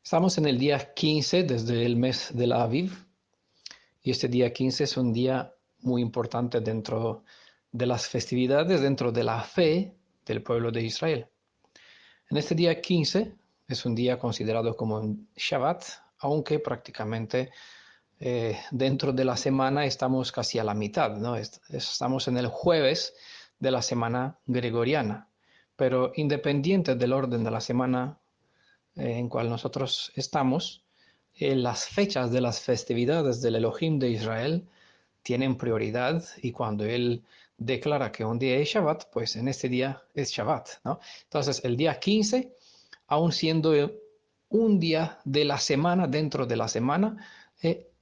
Estamos en el día 15 desde el mes de la Aviv y este día 15 es un día muy importante dentro de las festividades, dentro de la fe del pueblo de Israel. En este día 15 es un día considerado como un Shabbat, aunque prácticamente dentro de la semana estamos casi a la mitad, ¿no? Estamos en el jueves de la semana gregoriana, pero independiente del orden de la semana en cual nosotros estamos, las fechas de las festividades del Elohim de Israel tienen prioridad y cuando él declara que un día es Shabbat, pues en este día es Shabbat, ¿no? Entonces el día 15, aun siendo un día de la semana dentro de la semana,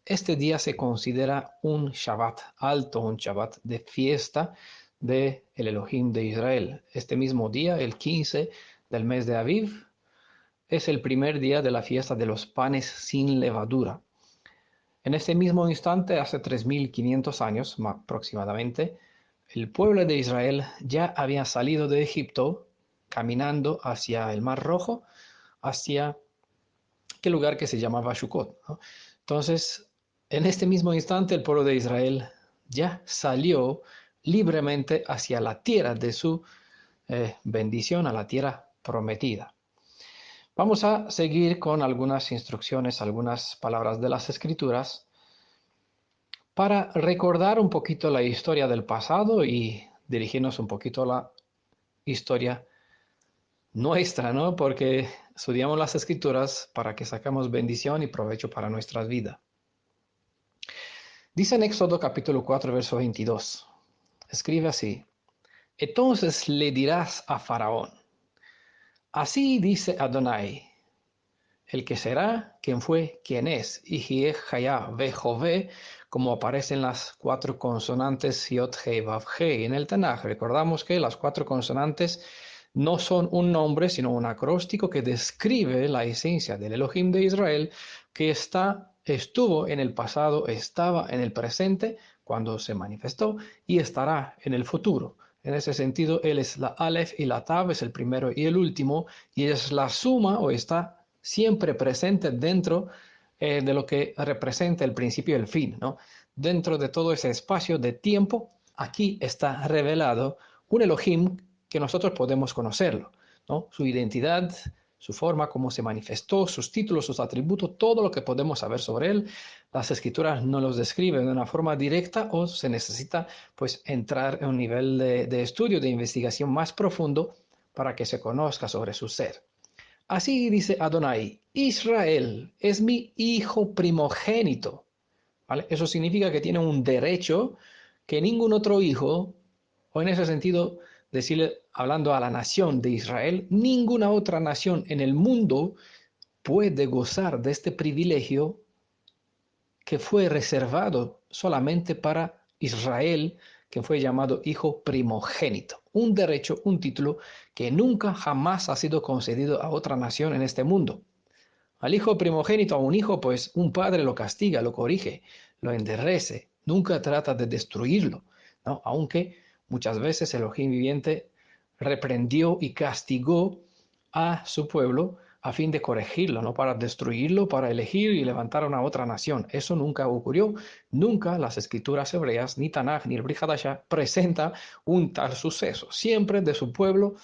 este día se considera un Shabbat alto, un Shabbat de fiesta del Elohim de Israel. Este mismo día, el 15 del mes de Aviv, es el primer día de la fiesta de los panes sin levadura. En este mismo instante, hace 3500 años aproximadamente, el pueblo de Israel ya había salido de Egipto caminando hacia el Mar Rojo, hacia aquel lugar que se llamaba Sucot, ¿no? Entonces, en este mismo instante, el pueblo de Israel ya salió libremente hacia la tierra de su bendición, a la tierra prometida. Vamos a seguir con algunas instrucciones, algunas palabras de las Escrituras para recordar un poquito la historia del pasado y dirigirnos un poquito a la historia nuestra, ¿no? Porque estudiamos las Escrituras para que sacamos bendición y provecho para nuestra vida. Dice en Éxodo capítulo 4, verso 22. Escribe así: Entonces le dirás a Faraón, así dice Adonai, el que será, quien fue, quien es, y Jieh, Hayah, Ve, Jové, como aparecen las cuatro consonantes Yod, Hei, Vav, Hei en el Tanaj. Recordamos que las cuatro consonantes no son un nombre, sino un acróstico que describe la esencia del Elohim de Israel, que estuvo en el pasado, estaba en el presente cuando se manifestó y estará en el futuro. En ese sentido, él es la Aleph y la Tav, es el primero y el último, y es la suma o está siempre presente dentro de lo que representa el principio y el fin, ¿no? Dentro de todo ese espacio de tiempo, aquí está revelado un Elohim que nosotros podemos conocerlo, ¿no? Su identidad, su forma, cómo se manifestó, sus títulos, sus atributos, todo lo que podemos saber sobre él. Las escrituras no los describen de una forma directa o se necesita pues entrar en un nivel de estudio, de investigación más profundo para que se conozca sobre su ser. Así dice Adonai, Israel es mi hijo primogénito. ¿Vale? Eso significa que tiene un derecho que ningún otro hijo, o en ese sentido, decirle, hablando a la nación de Israel, ninguna otra nación en el mundo puede gozar de este privilegio que fue reservado solamente para Israel, que fue llamado hijo primogénito. Un derecho, un título que nunca jamás ha sido concedido a otra nación en este mundo. Al hijo primogénito, a un hijo, pues un padre lo castiga, lo corrige, lo enderece, nunca trata de destruirlo, ¿no? Aunque muchas veces el Elohim viviente reprendió y castigó a su pueblo a fin de corregirlo, no para destruirlo, para elegir y levantar a una otra nación. Eso nunca ocurrió. Nunca las escrituras hebreas, ni Tanaj, ni el Brit Hadashah, presenta un tal suceso. Siempre de su pueblo,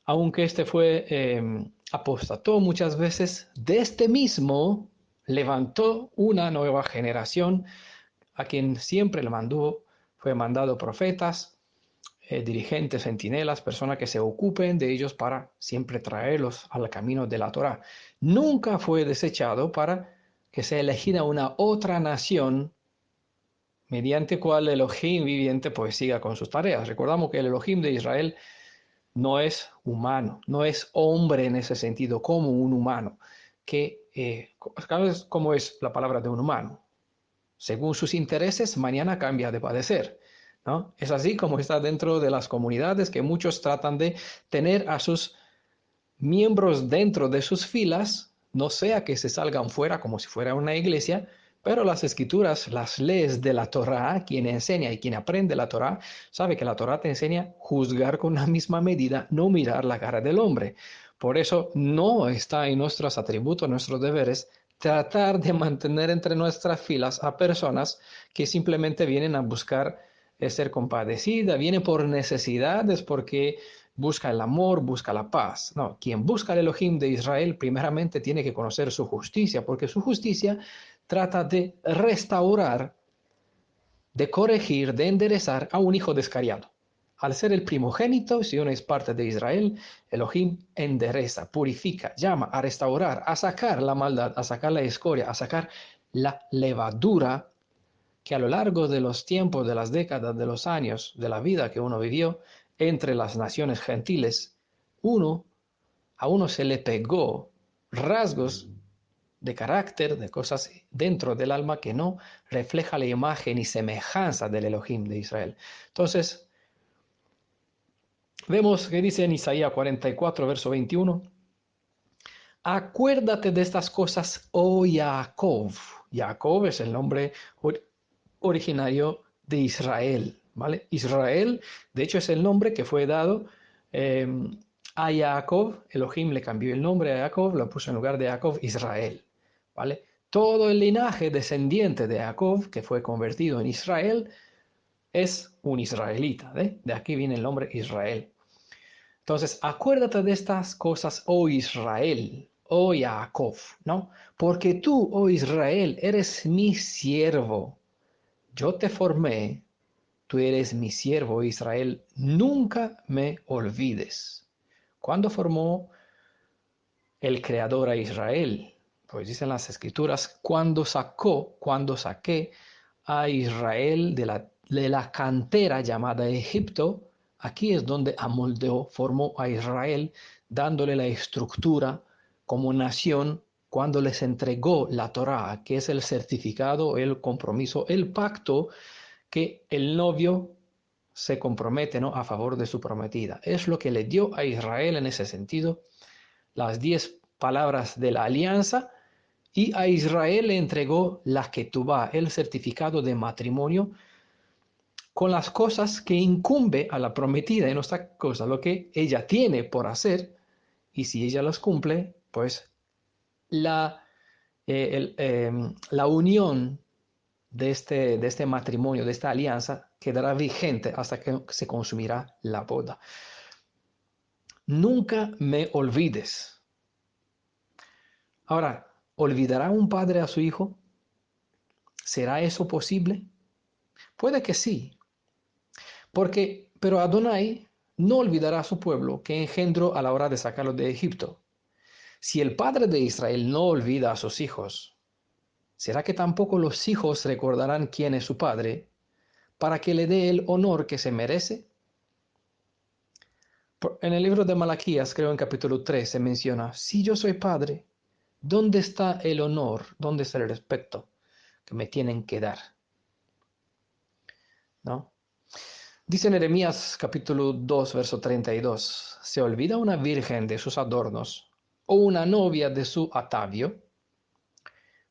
aunque este fue apostató muchas veces, de este mismo levantó una nueva generación a quien siempre fue mandado profetas, dirigentes, centinelas, personas que se ocupen de ellos para siempre traerlos al camino de la Torá. Nunca fue desechado para que sea elegida una otra nación mediante cual el Elohim viviente pues siga con sus tareas. Recordamos que el Elohim de Israel no es humano, no es hombre en ese sentido, como un humano, que ¿cómo es la palabra de un humano? Según sus intereses, mañana cambia de padecer, ¿no? Es así como está dentro de las comunidades que muchos tratan de tener a sus miembros dentro de sus filas, no sea que se salgan fuera como si fuera una iglesia, pero las escrituras, las leyes de la Torá, quien enseña y quien aprende la Torá, sabe que la Torá te enseña a juzgar con la misma medida, no mirar la cara del hombre. Por eso no está en nuestros atributos, nuestros deberes, tratar de mantener entre nuestras filas a personas que simplemente vienen a buscar ser compadecida, vienen por necesidades, porque busca el amor, busca la paz. No, quien busca el Elohim de Israel primeramente tiene que conocer su justicia, porque su justicia trata de restaurar, de corregir, de enderezar a un hijo descariado. Al ser el primogénito, si uno es parte de Israel, Elohim endereza, purifica, llama a restaurar, a sacar la maldad, a sacar la escoria, a sacar la levadura que a lo largo de los tiempos, de las décadas, de los años, de la vida que uno vivió entre las naciones gentiles, a uno se le pegó rasgos de carácter, de cosas dentro del alma que no refleja la imagen y semejanza del Elohim de Israel. Entonces, vemos que dice en Isaías 44, verso 21, acuérdate de estas cosas, oh Jacob. Jacob es el nombre originario de Israel, ¿vale? Israel, de hecho, es el nombre que fue dado a Jacob. Elohim le cambió el nombre a Jacob, lo puso en lugar de Jacob, Israel, ¿vale? Todo el linaje descendiente de Jacob, que fue convertido en Israel, es un israelita, ¿eh? De aquí viene el nombre Israel. Entonces, acuérdate de estas cosas, oh Israel, oh Jacob, ¿no? Porque tú, oh Israel, eres mi siervo. Yo te formé, tú eres mi siervo, Israel. Nunca me olvides. ¿Cuándo formó el Creador a Israel? Pues dicen las Escrituras, cuando saqué a Israel de la cantera llamada Egipto. Aquí es donde amoldeó, formó a Israel, dándole la estructura como nación cuando les entregó la Torá, que es el certificado, el compromiso, el pacto que el novio se compromete, ¿no?, a favor de su prometida. Es lo que le dio a Israel en ese sentido las 10 palabras de la alianza, y a Israel le entregó la ketubá, el certificado de matrimonio, con las cosas que incumbe a la prometida en esta cosa, lo que ella tiene por hacer, y si ella las cumple, pues la, la unión de este matrimonio, de esta alianza, quedará vigente hasta que se consumirá la boda. Nunca me olvides. Ahora, ¿olvidará un padre a su hijo? ¿Será eso posible? Puede que sí, pero Adonai no olvidará a su pueblo que engendró a la hora de sacarlo de Egipto. Si el padre de Israel no olvida a sus hijos, ¿será que tampoco los hijos recordarán quién es su padre para que le dé el honor que se merece? En el libro de Malaquías, creo en capítulo 3, se menciona, si yo soy padre, ¿dónde está el honor? ¿Dónde está el respeto que me tienen que dar? ¿No? Dice en Jeremías capítulo 2, verso 32, ¿se olvida una virgen de sus adornos o una novia de su atavio?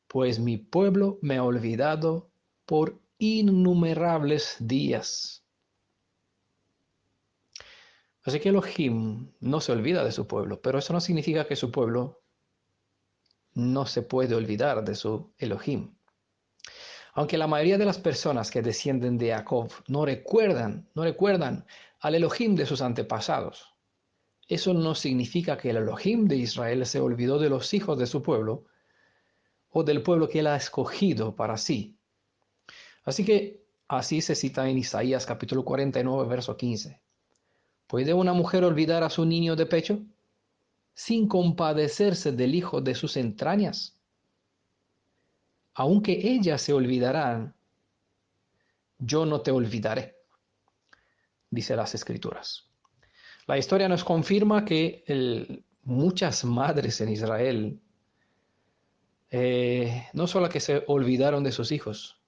Pues mi pueblo me ha olvidado por innumerables días. Así que Elohim no se olvida de su pueblo, pero eso no significa que su pueblo no se puede olvidar de su Elohim. Aunque la mayoría de las personas que descienden de Jacob no recuerdan al Elohim de sus antepasados, eso no significa que el Elohim de Israel se olvidó de los hijos de su pueblo o del pueblo que él ha escogido para sí. Así que así se cita en Isaías capítulo 49, verso 15. ¿Puede una mujer olvidar a su niño de pecho sin compadecerse del hijo de sus entrañas? Aunque ellas se olvidarán, yo no te olvidaré, dice las Escrituras. La historia nos confirma que muchas madres en Israel no solo que se olvidaron de sus hijos,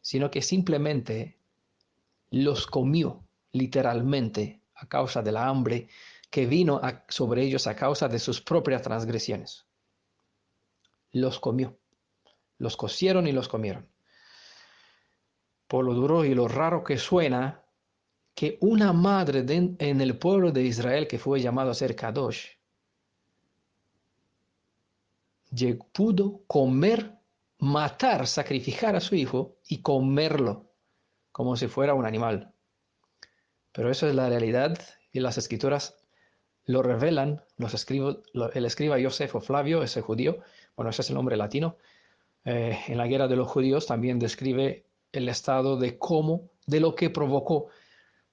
sino que simplemente los comió literalmente a causa de la hambre que vino sobre ellos a causa de sus propias transgresiones. Los comió, los cocieron y los comieron. Por lo duro y lo raro que suena que una madre en el pueblo de Israel que fue llamado a ser Kadosh pudo comer, matar, sacrificar a su hijo y comerlo como si fuera un animal. Pero eso es la realidad y las escrituras lo revelan. El escriba Josefo Flavio, ese judío, bueno, ese es el nombre latino, en la guerra de los judíos también describe el estado de lo que provocó,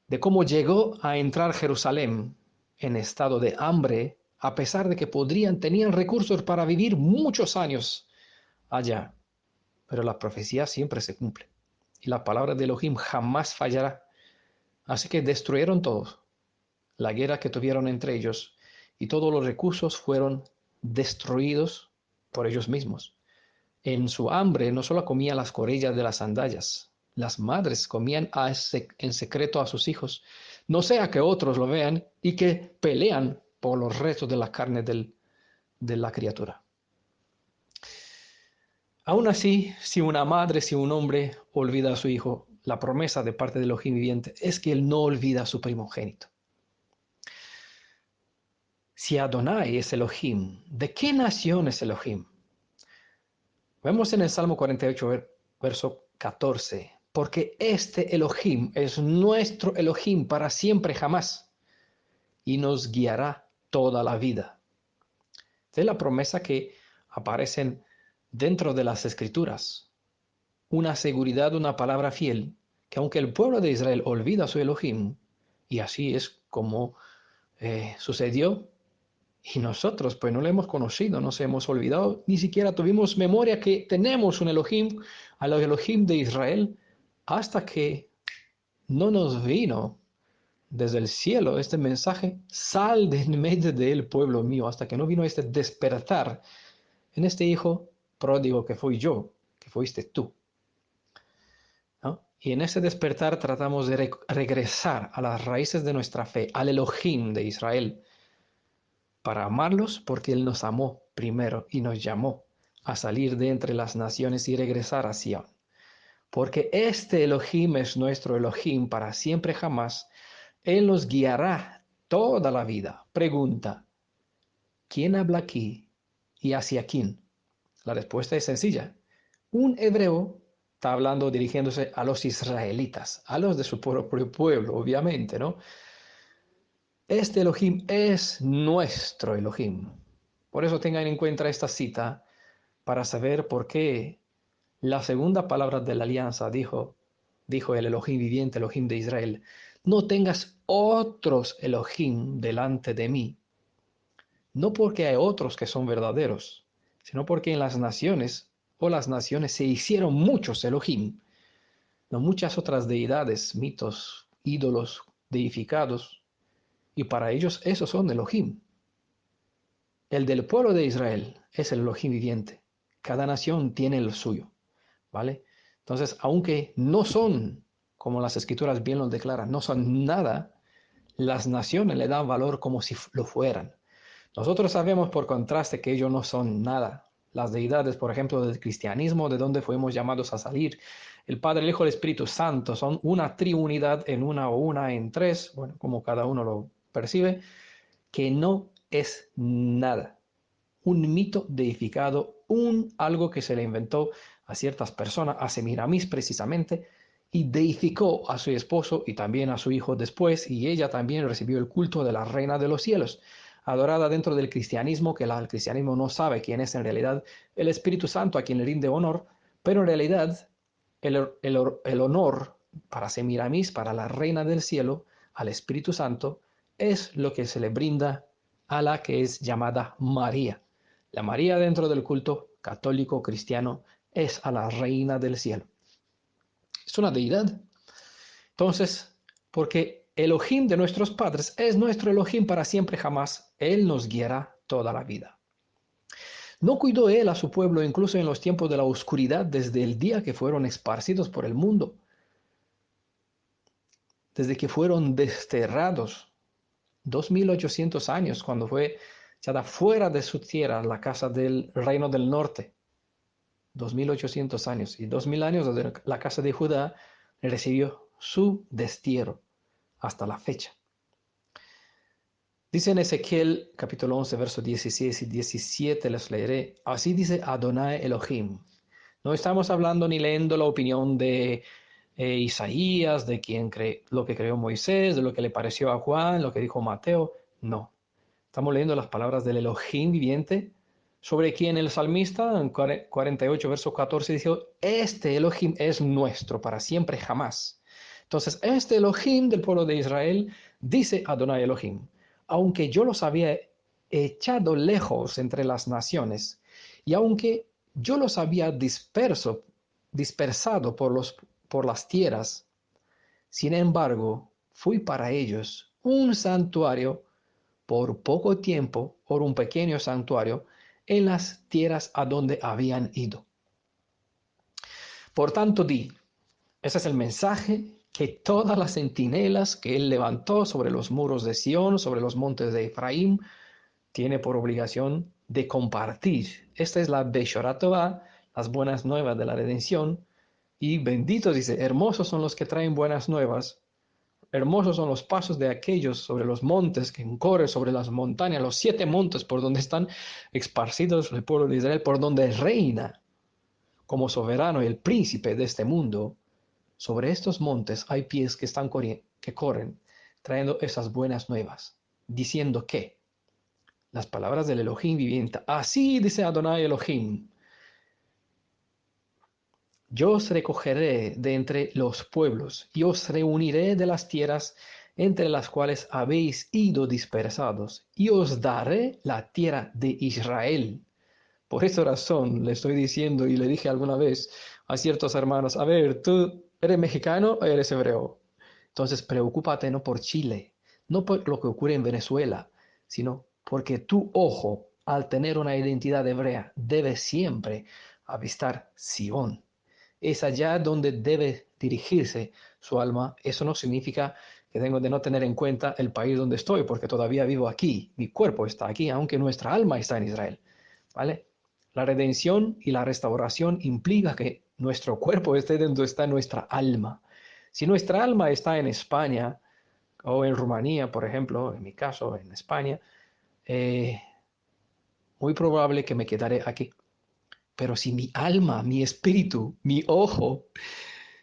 de cómo llegó a entrar Jerusalén en estado de hambre, a pesar de que tenían recursos para vivir muchos años allá. Pero la profecía siempre se cumple y la palabra de Elohim jamás fallará. Así que destruyeron todos, la guerra que tuvieron entre ellos, y todos los recursos fueron destruidos por ellos mismos. En su hambre no solo comían las corellas de las sandalias, las madres comían en secreto a sus hijos, no sea que otros lo vean y que pelean por los restos de la carne de la criatura. Aún así, si una madre, si un hombre olvida a su hijo, la promesa de parte del Elohim viviente es que él no olvida a su primogénito. Si Adonai es Elohim, ¿de qué nación es Elohim? Vemos en el Salmo 48, verso 14, porque este Elohim es nuestro Elohim para siempre jamás y nos guiará toda la vida. Esta es la promesa que aparece dentro de las Escrituras. Una seguridad, una palabra fiel, que aunque el pueblo de Israel olvida a su Elohim, y así es como sucedió, y nosotros pues no lo hemos conocido, nos hemos olvidado, ni siquiera tuvimos memoria que tenemos un Elohim, al Elohim de Israel, hasta que no nos vino desde el cielo este mensaje, sal de en medio del pueblo mío, hasta que no vino este despertar en este hijo pródigo que fui yo, que fuiste tú. ¿No? Y en ese despertar tratamos de regresar a las raíces de nuestra fe, al Elohim de Israel, para amarlos porque Él nos amó primero y nos llamó a salir de entre las naciones y regresar a Sion. Porque este Elohim es nuestro Elohim para siempre jamás. Él nos guiará toda la vida. Pregunta, ¿quién habla aquí y hacia quién? La respuesta es sencilla. Un hebreo está hablando dirigiéndose a los israelitas, a los de su propio pueblo, obviamente, ¿no? Este Elohim es nuestro Elohim. Por eso tengan en cuenta esta cita para saber por qué la segunda palabra de la alianza dijo el Elohim viviente, Elohim de Israel, no tengas otros Elohim delante de mí. No porque hay otros que son verdaderos, sino porque en las naciones se hicieron muchos Elohim, no muchas otras deidades, mitos, ídolos deificados, y para ellos esos son Elohim. El del pueblo de Israel es el Elohim viviente. Cada nación tiene el suyo, ¿vale? Entonces, aunque no son, como las escrituras bien lo declaran, no son nada, las naciones le dan valor como si lo fueran. Nosotros sabemos por contraste que ellos no son nada. Las deidades, por ejemplo, del cristianismo, de donde fuimos llamados a salir, el Padre, el Hijo y el Espíritu Santo son una triunidad en una o una en tres, bueno, como cada uno lo percibe, que no es nada. Un mito deificado, algo que se le inventó a ciertas personas, a Semiramis precisamente, y deificó a su esposo y también a su hijo después, y ella también recibió el culto de la reina de los cielos, adorada dentro del cristianismo, que el cristianismo no sabe quién es en realidad el Espíritu Santo a quien le rinde honor, pero en realidad el honor para Semiramis, para la reina del cielo, al Espíritu Santo, es lo que se le brinda a la que es llamada María. La María dentro del culto católico cristiano es a la reina del cielo. Es una deidad. Entonces, porque Elohim de nuestros padres es nuestro Elohim para siempre jamás, Él nos guiará toda la vida. ¿No cuidó Él a su pueblo incluso en los tiempos de la oscuridad desde el día que fueron esparcidos por el mundo? Desde que fueron desterrados 2800 años cuando fue echada fuera de su tierra la casa del reino del norte. 2800 años y 2000 años desde la casa de Judá recibió su destierro hasta la fecha. Dice en Ezequiel capítulo 11, versos 16 y 17, les leeré. Así dice Adonai Elohim. No estamos hablando ni leyendo la opinión de Isaías, de lo que creó Moisés, de lo que le pareció a Juan, lo que dijo Mateo. No. Estamos leyendo las palabras del Elohim viviente, sobre quien el salmista en 48, verso 14, dice, este Elohim es nuestro para siempre jamás. Entonces, este Elohim del pueblo de Israel, dice Adonai Elohim, aunque yo los había echado lejos entre las naciones, y aunque yo los había dispersado por las tierras, sin embargo, fui para ellos un santuario por poco tiempo, por un pequeño santuario, en las tierras a donde habían ido. Por tanto, ese es el mensaje que todas las centinelas que él levantó sobre los muros de Sión, sobre los montes de Efraín, tiene por obligación de compartir. Esta es la Beshorat Tová, las buenas nuevas de la redención. Y benditos, dice, hermosos son los que traen buenas nuevas. Hermosos son los pasos de aquellos sobre los montes que corren sobre las montañas, los 7 montes por donde están esparcidos el pueblo de Israel, por donde reina como soberano y el príncipe de este mundo. Sobre estos montes hay pies que corren, trayendo esas buenas nuevas, diciendo que las palabras del Elohim viviente, así dice Adonai Elohim, yo os recogeré de entre los pueblos y os reuniré de las tierras entre las cuales habéis ido dispersados, y os daré la tierra de Israel. Por esa razón le estoy diciendo y le dije alguna vez a ciertos hermanos, a ver, ¿tú eres mexicano o eres hebreo? Entonces preocúpate no por Chile, no por lo que ocurre en Venezuela, sino porque tu ojo, al tener una identidad hebrea, debe siempre avistar Sion. Es allá donde debe dirigirse su alma. Eso no significa que tengo de no tener en cuenta el país donde estoy, porque todavía vivo aquí. Mi cuerpo está aquí, aunque nuestra alma está en Israel. ¿Vale? La redención y la restauración implica que nuestro cuerpo esté donde está nuestra alma. Si nuestra alma está en España o en Rumanía, por ejemplo, en mi caso, en España, eh, muy probable que me quedaré aquí. Pero si mi alma, mi espíritu, mi ojo,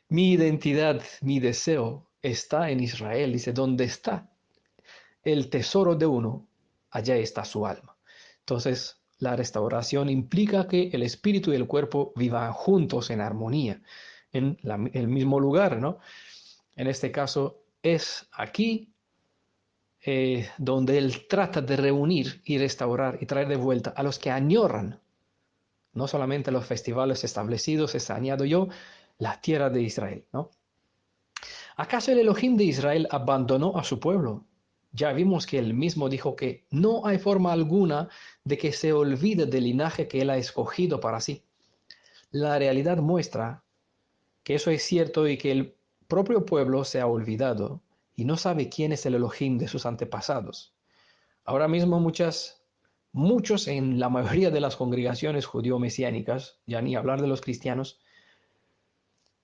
mi identidad, mi deseo está en Israel, dice, ¿dónde está el tesoro de uno? Allá está su alma. Entonces, la restauración implica que el espíritu y el cuerpo vivan juntos en armonía, en el mismo lugar, ¿no? En este caso es aquí donde él trata de reunir y restaurar y traer de vuelta a los que añoran, no solamente los festivales establecidos, es añado yo, la tierra de Israel, ¿no? ¿Acaso el Elohim de Israel abandonó a su pueblo? Ya vimos que él mismo dijo que no hay forma alguna de que se olvide del linaje que él ha escogido para sí. La realidad muestra que eso es cierto y que el propio pueblo se ha olvidado y no sabe quién es el Elohim de sus antepasados. Ahora mismo muchos en la mayoría de las congregaciones judío-mesiánicas, ya ni hablar de los cristianos,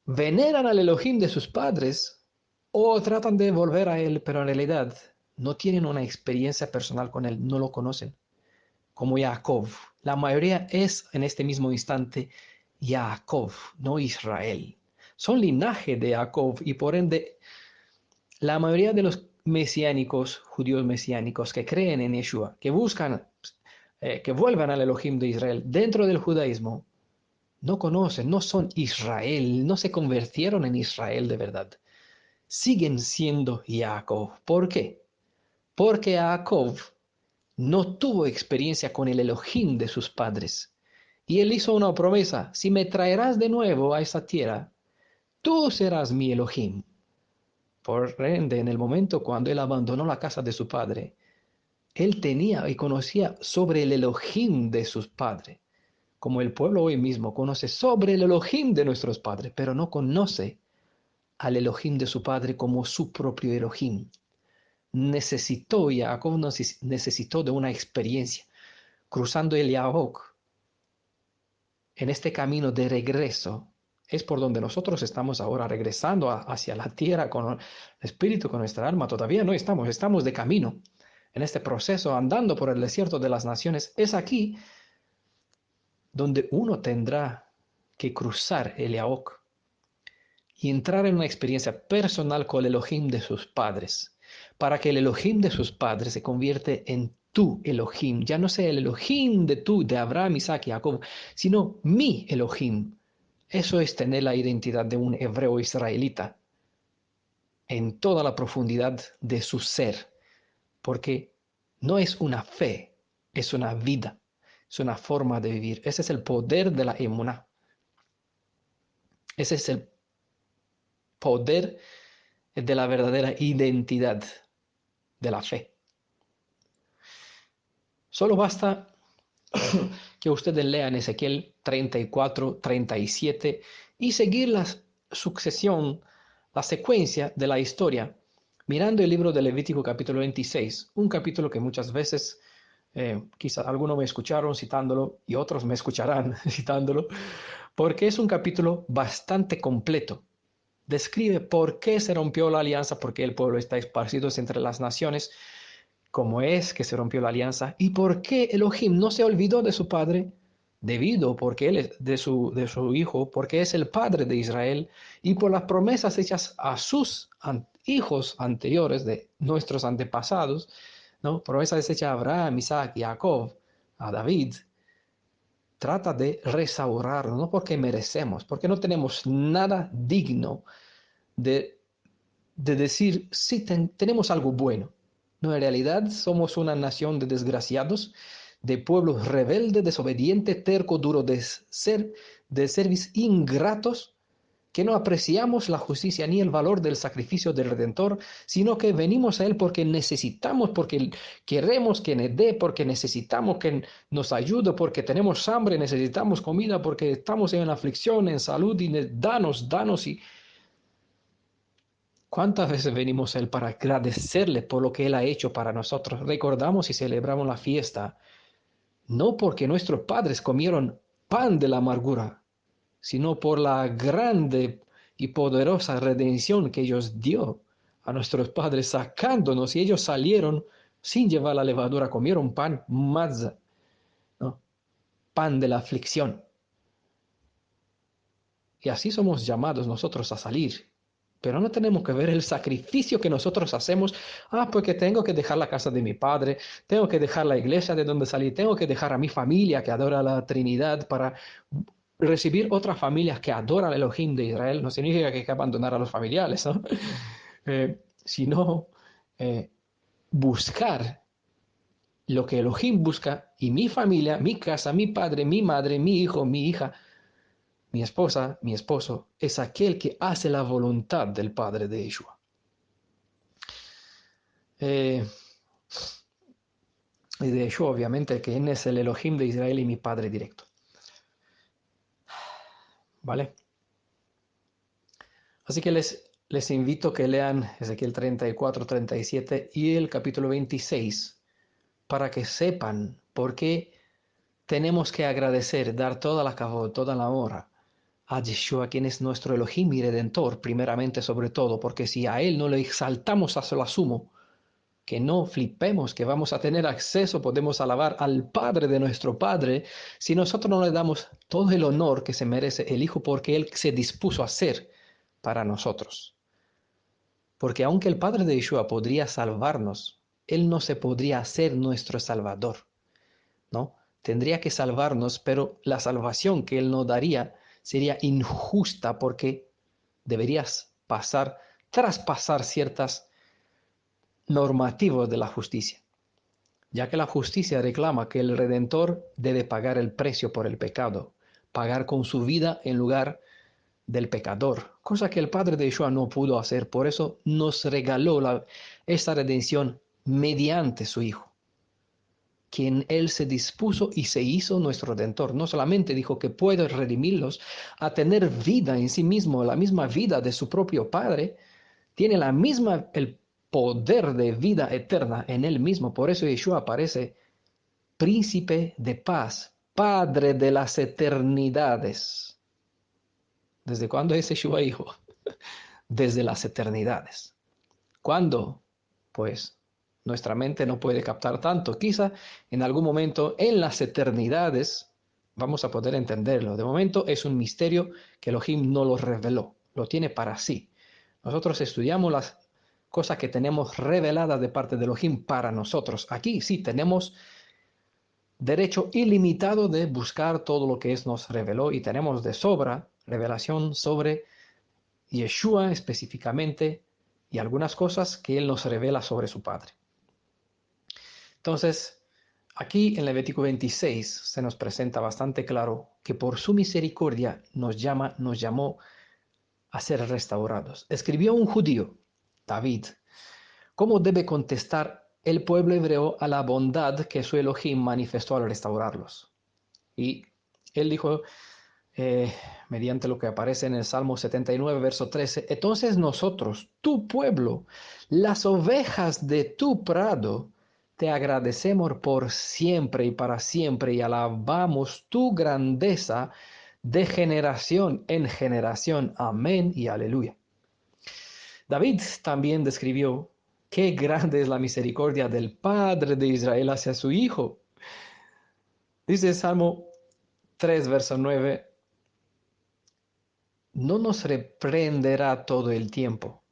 veneran al Elohim de sus padres o tratan de volver a él, pero en realidad no tienen una experiencia personal con él, no lo conocen. Como Jacob. La mayoría es en este mismo instante Jacob, no Israel. Son linaje de Jacob y por ende la mayoría de los mesiánicos, judíos mesiánicos que creen en Yeshua, que buscan, que vuelvan al Elohim de Israel dentro del judaísmo, no conocen, no son Israel, no se convirtieron en Israel de verdad. Siguen siendo Jacob. ¿Por qué? Porque Jacob no tuvo experiencia con el Elohim de sus padres. Y él hizo una promesa, si me traerás de nuevo a esa tierra, tú serás mi Elohim. Por ende, en el momento cuando él abandonó la casa de su padre, él tenía y conocía sobre el Elohim de sus padres, como el pueblo hoy mismo conoce sobre el Elohim de nuestros padres, pero no conoce al Elohim de su padre como su propio Elohim. Jacob necesitó de una experiencia, cruzando el Yahok, en este camino de regreso. Es por donde nosotros estamos ahora regresando hacia la tierra con el espíritu, con nuestra alma. Todavía no estamos de camino. en este proceso, andando por el desierto de las naciones, es aquí donde uno tendrá que cruzar el Yaok y entrar en una experiencia personal con el Elohim de sus padres, para que el Elohim de sus padres se convierte en tu Elohim, ya no sea el Elohim de Abraham, Isaac y Jacob, sino mi Elohim. Eso es tener la identidad de un hebreo israelita en toda la profundidad de su ser, porque no es una fe, es una vida, es una forma de vivir. Ese es el poder de la emuná. Ese es el poder de la verdadera identidad de la fe. Solo basta que ustedes lean Ezequiel 34, 37 y seguir la sucesión, la secuencia de la historia, mirando el libro de Levítico capítulo 26, un capítulo que muchas veces, quizás algunos me escucharon citándolo y otros me escucharán citándolo, porque es un capítulo bastante completo. Describe por qué se rompió la alianza, por qué el pueblo está esparcido entre las naciones, cómo es que se rompió la alianza y por qué Elohim no se olvidó de su padre, debido porque él es de su hijo, porque es el padre de Israel y por las promesas hechas a sus hijos anteriores de nuestros antepasados, ¿no? Promesas hechas a Abraham, Isaac y Jacob, a David. Trata de restaurarnos, no porque merecemos, porque no tenemos nada digno de decir, sí, tenemos algo bueno. No, en realidad somos una nación de desgraciados, de pueblos rebeldes, desobedientes, terco, duro de servicios ingratos, que no apreciamos la justicia ni el valor del sacrificio del Redentor, sino que venimos a Él porque necesitamos, porque queremos que nos dé, porque necesitamos que nos ayude, porque tenemos hambre, necesitamos comida, porque estamos en aflicción, en salud, y danos. Y ¿cuántas veces venimos a Él para agradecerle por lo que Él ha hecho para nosotros? Recordamos y celebramos la fiesta, no porque nuestros padres comieron pan de la amargura, sino por la grande y poderosa redención que ellos dio a nuestros padres, sacándonos, y ellos salieron sin llevar la levadura, comieron pan, matzah, ¿no? Pan de la aflicción. Y así somos llamados nosotros a salir. Pero no tenemos que ver el sacrificio que nosotros hacemos. Porque tengo que dejar la casa de mi padre, tengo que dejar la iglesia de donde salí, tengo que dejar a mi familia que adora la Trinidad para recibir otras familias que adoran el Elohim de Israel. No significa que hay que abandonar a los familiares, ¿no? Sino buscar lo que Elohim busca y mi familia, mi casa, mi padre, mi madre, mi hijo, mi hija, mi esposa, mi esposo, es aquel que hace la voluntad del Padre de Yeshua. Y de Yeshua, obviamente, que él es el Elohim de Israel y mi Padre directo. ¿Vale? Así que les invito a que lean Ezequiel 34, 37 y el capítulo 26 para que sepan por qué tenemos que agradecer, dar toda la kavod, toda la honra a Yeshua, quien es nuestro Elohim y Redentor, primeramente sobre todo, porque si a Él no le exaltamos hasta lo sumo, que no flipemos, que vamos a tener acceso, podemos alabar al Padre de nuestro Padre, si nosotros no le damos todo el honor que se merece el Hijo, porque Él se dispuso a hacer para nosotros. Porque aunque el Padre de Yeshua podría salvarnos, Él no se podría hacer nuestro Salvador, ¿no? Tendría que salvarnos, pero la salvación que Él nos daría sería injusta porque deberías traspasar ciertas normativas de la justicia, ya que la justicia reclama que el Redentor debe pagar el precio por el pecado, pagar con su vida en lugar del pecador, cosa que el Padre de Yeshua no pudo hacer. Por eso nos regaló esta redención mediante su Hijo, quien Él se dispuso y se hizo nuestro Redentor. No solamente dijo que puede redimirlos a tener vida en sí mismo, la misma vida de su propio Padre, tiene el poder de vida eterna en Él mismo. Por eso Yeshua aparece príncipe de paz, Padre de las eternidades. ¿Desde cuándo es Yeshua hijo? Desde las eternidades. ¿Cuándo? Pues Nuestra mente no puede captar tanto. Quizá en algún momento en las eternidades vamos a poder entenderlo. De momento es un misterio que Elohim no lo reveló, lo tiene para sí. Nosotros estudiamos las cosas que tenemos reveladas de parte de Elohim para nosotros. Aquí sí tenemos derecho ilimitado de buscar todo lo que nos reveló y tenemos de sobra revelación sobre Yeshua específicamente y algunas cosas que Él nos revela sobre su Padre. Entonces, aquí en Levítico 26 se nos presenta bastante claro que por su misericordia nos llamó a ser restaurados. Escribió un judío, David, cómo debe contestar el pueblo hebreo a la bondad que su Elohim manifestó al restaurarlos. Y él dijo, mediante lo que aparece en el Salmo 79, verso 13, entonces nosotros, tu pueblo, las ovejas de tu prado, te agradecemos por siempre y para siempre y alabamos tu grandeza de generación en generación. Amén y aleluya. David también describió qué grande es la misericordia del Padre de Israel hacia su Hijo. Dice el Salmo 3, verso 9, no nos reprenderá todo el tiempo,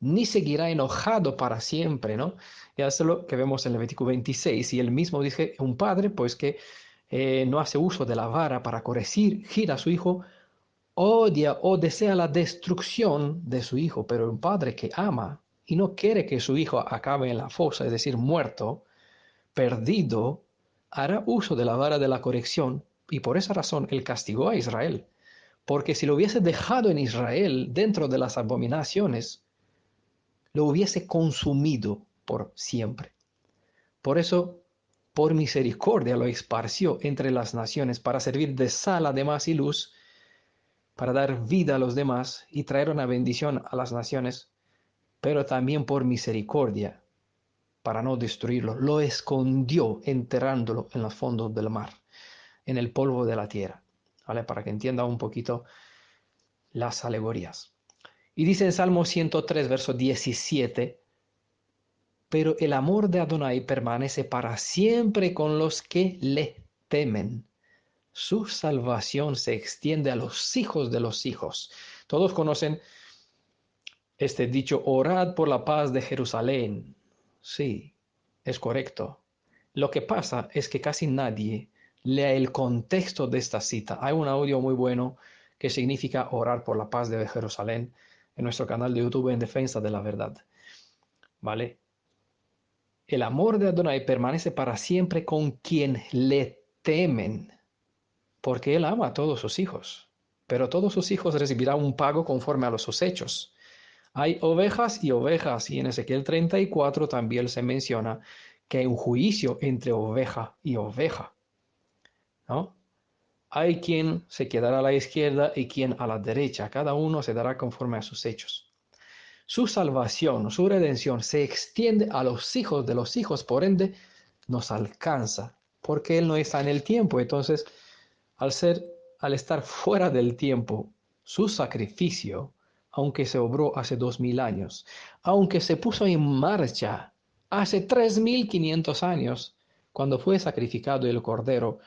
ni seguirá enojado para siempre, ¿no? Y eso es lo que vemos en Levítico 26, y él mismo dice, un padre, pues que no hace uso de la vara para corregir a su hijo, odia o desea la destrucción de su hijo, pero un padre que ama y no quiere que su hijo acabe en la fosa, es decir, muerto, perdido, hará uso de la vara de la corrección, y por esa razón él castigó a Israel. Porque si lo hubiese dejado en Israel dentro de las abominaciones, lo hubiese consumido por siempre. Por eso, por misericordia lo esparció entre las naciones para servir de sal además y luz, para dar vida a los demás y traer una bendición a las naciones, pero también por misericordia, para no destruirlo. Lo escondió enterrándolo en los fondos del mar, en el polvo de la tierra. ¿Vale? Para que entienda un poquito las alegorías. Y dice en Salmo 103, verso 17, pero el amor de Adonai permanece para siempre con los que le temen. Su salvación se extiende a los hijos de los hijos. Todos conocen este dicho, orad por la paz de Jerusalén. Sí, es correcto. Lo que pasa es que casi nadie lee el contexto de esta cita. Hay un audio muy bueno que significa orar por la paz de Jerusalén en nuestro canal de YouTube en Defensa de la Verdad. ¿Vale? El amor de Adonai permanece para siempre con quien le temen, porque Él ama a todos sus hijos, pero todos sus hijos recibirán un pago conforme a sus hechos. Hay ovejas y ovejas, y en Ezequiel 34 también se menciona que hay un juicio entre oveja y oveja, ¿no? Hay quien se quedará a la izquierda y quien a la derecha, cada uno se dará conforme a sus hechos. Su salvación, su redención se extiende a los hijos de los hijos, por ende nos alcanza, porque Él no está en el tiempo. Entonces, al estar fuera del tiempo, su sacrificio, aunque se obró hace 2000 años, aunque se puso en marcha hace 3500 años, cuando fue sacrificado el cordero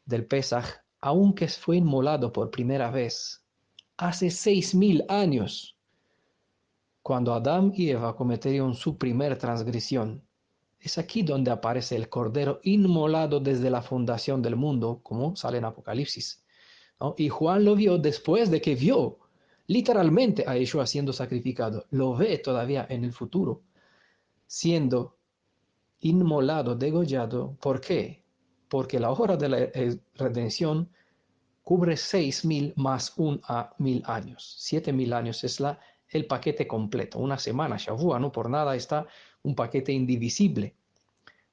del Pesaj, aunque fue inmolado por primera vez hace 6000 años, cuando Adán y Eva cometieron su primer transgresión. Es aquí donde aparece el cordero inmolado desde la fundación del mundo, como sale en Apocalipsis, ¿no? Y Juan lo vio después de que vio literalmente a Yeshua siendo sacrificado. Lo ve todavía en el futuro, siendo inmolado, degollado. ¿Por qué? Porque la hora de la redención cubre 6000 más 1000 años. 7000 años es el paquete completo. Una semana, Shavua, no por nada está un paquete indivisible.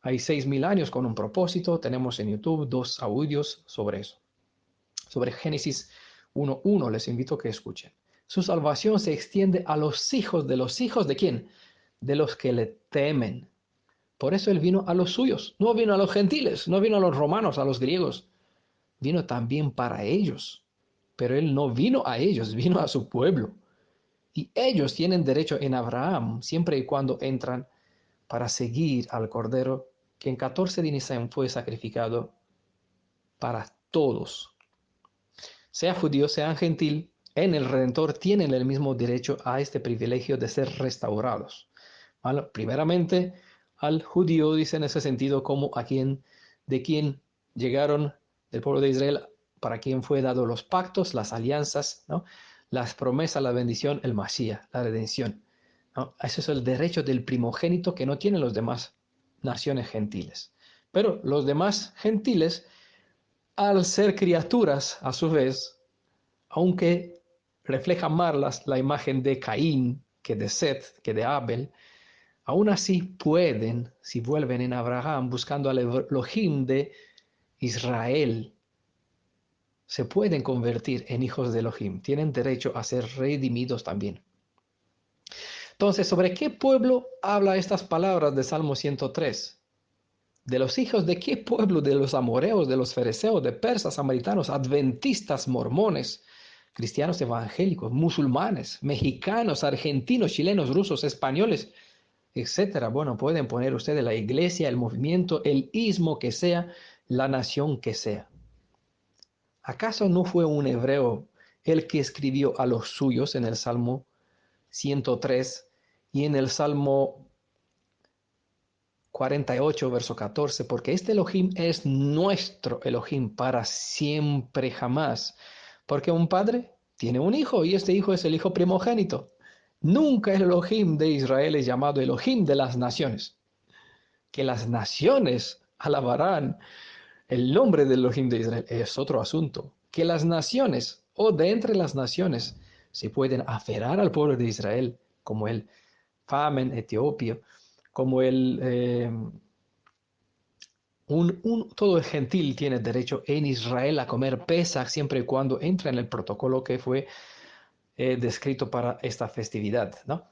Hay 6000 años con un propósito. Tenemos en YouTube 2 audios sobre eso. Sobre Génesis 1:1, les invito a que escuchen. Su salvación se extiende a los hijos ¿de quién? De los que le temen. Por eso Él vino a los suyos, no vino a los gentiles, no vino a los romanos, a los griegos, vino también para ellos. Pero Él no vino a ellos, vino a su pueblo. Y ellos tienen derecho en Abraham, siempre y cuando entran para seguir al Cordero que en 14 de Nisan fue sacrificado para todos. Sea judío, sea gentil, en el Redentor tienen el mismo derecho a este privilegio de ser restaurados. ¿Vale? Primeramente, al judío dice en ese sentido como de quien llegaron del pueblo de Israel, para quien fue dado los pactos, las alianzas, ¿no? Las promesas, la bendición, el Mashiach, la redención, ¿no? Ese es el derecho del primogénito que no tienen los demás naciones gentiles. Pero los demás gentiles, al ser criaturas, a su vez, aunque refleja más la imagen de Caín que de Set, que de Abel, aún así pueden, si vuelven en Abraham buscando al Elohim de Israel, se pueden convertir en hijos de Elohim. Tienen derecho a ser redimidos también. Entonces, ¿sobre qué pueblo habla estas palabras de Salmo 103? ¿De los hijos de qué pueblo? De los amoreos, de los fereceos, de persas, samaritanos, adventistas, mormones, cristianos evangélicos, musulmanes, mexicanos, argentinos, chilenos, rusos, españoles, etcétera. Bueno, pueden poner ustedes la iglesia, el movimiento, el ismo que sea, la nación que sea. ¿Acaso no fue un hebreo el que escribió a los suyos en el Salmo 103 y en el Salmo 48, verso 14? Porque este Elohim es nuestro Elohim para siempre jamás. Porque un padre tiene un hijo y este hijo es el hijo primogénito. Nunca el Elohim de Israel es llamado Elohim de las naciones. Que las naciones alabarán el nombre del Elohim de Israel es otro asunto. Que las naciones o de entre las naciones se pueden aferrar al pueblo de Israel, como el Famen etiopio, como todo el gentil tiene derecho en Israel a comer Pesach siempre y cuando entra en el protocolo que fue descrito para esta festividad, ¿no?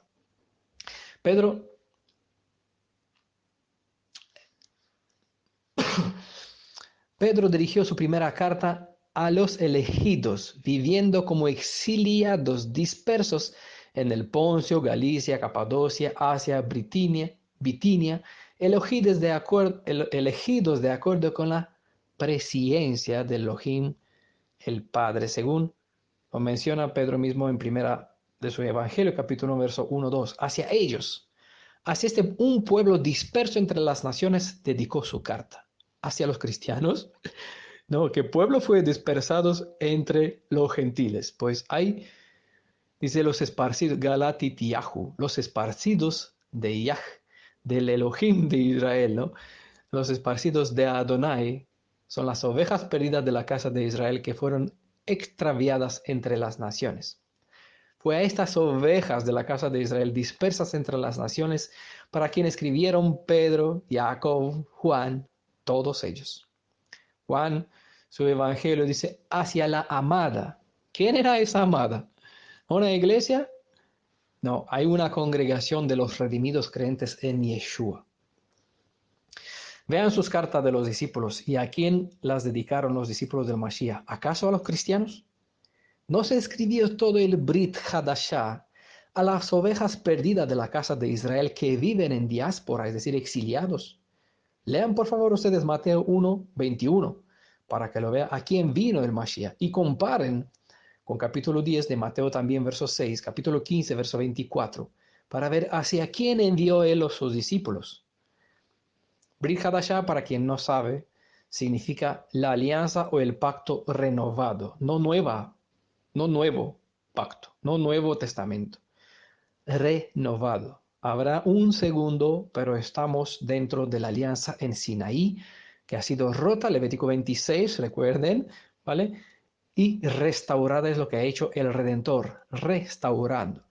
Pedro dirigió su primera carta a los elegidos, viviendo como exiliados dispersos en el Poncio, Galicia, Capadocia, Asia, Bitinia, elegidos de acuerdo con la presciencia de Elohim, el Padre, según lo menciona Pedro mismo en primera de su Evangelio, capítulo 1, verso 1, 2. Hacia ellos, hacia un pueblo disperso entre las naciones, dedicó su carta. Hacia los cristianos, no, ¿qué pueblo fue dispersados entre los gentiles? Pues hay, dice, los esparcidos, Galatitiahu, los esparcidos de Yah, del Elohim de Israel, ¿no? Los esparcidos de Adonai son las ovejas perdidas de la casa de Israel que fueron extraviadas entre las naciones. Fue a estas ovejas de la casa de Israel dispersas entre las naciones para quien escribieron Pedro, Jacob, Juan, todos ellos. Juan, su evangelio dice, hacia la amada. ¿Quién era esa amada? ¿Una iglesia? No, hay una congregación de los redimidos creyentes en Yeshua. Vean sus cartas de los discípulos y a quién las dedicaron los discípulos del Mashiach. ¿Acaso a los cristianos? ¿No se escribió todo el Brit Hadashah a las ovejas perdidas de la casa de Israel que viven en diáspora, es decir, exiliados? Lean por favor ustedes Mateo 1, 21, para que lo vean a quién vino el Mashiach y comparen con capítulo 10 de Mateo también, verso 6, capítulo 15, verso 24, para ver hacia quién envió él a sus discípulos. Brit Hadashah, para quien no sabe, significa la alianza o el pacto renovado, no nuevo pacto, no nuevo testamento, renovado. Habrá un segundo, pero estamos dentro de la alianza en Sinaí, que ha sido rota, Levítico 26, recuerden, ¿vale? Y restaurada es lo que ha hecho el Redentor, restaurando,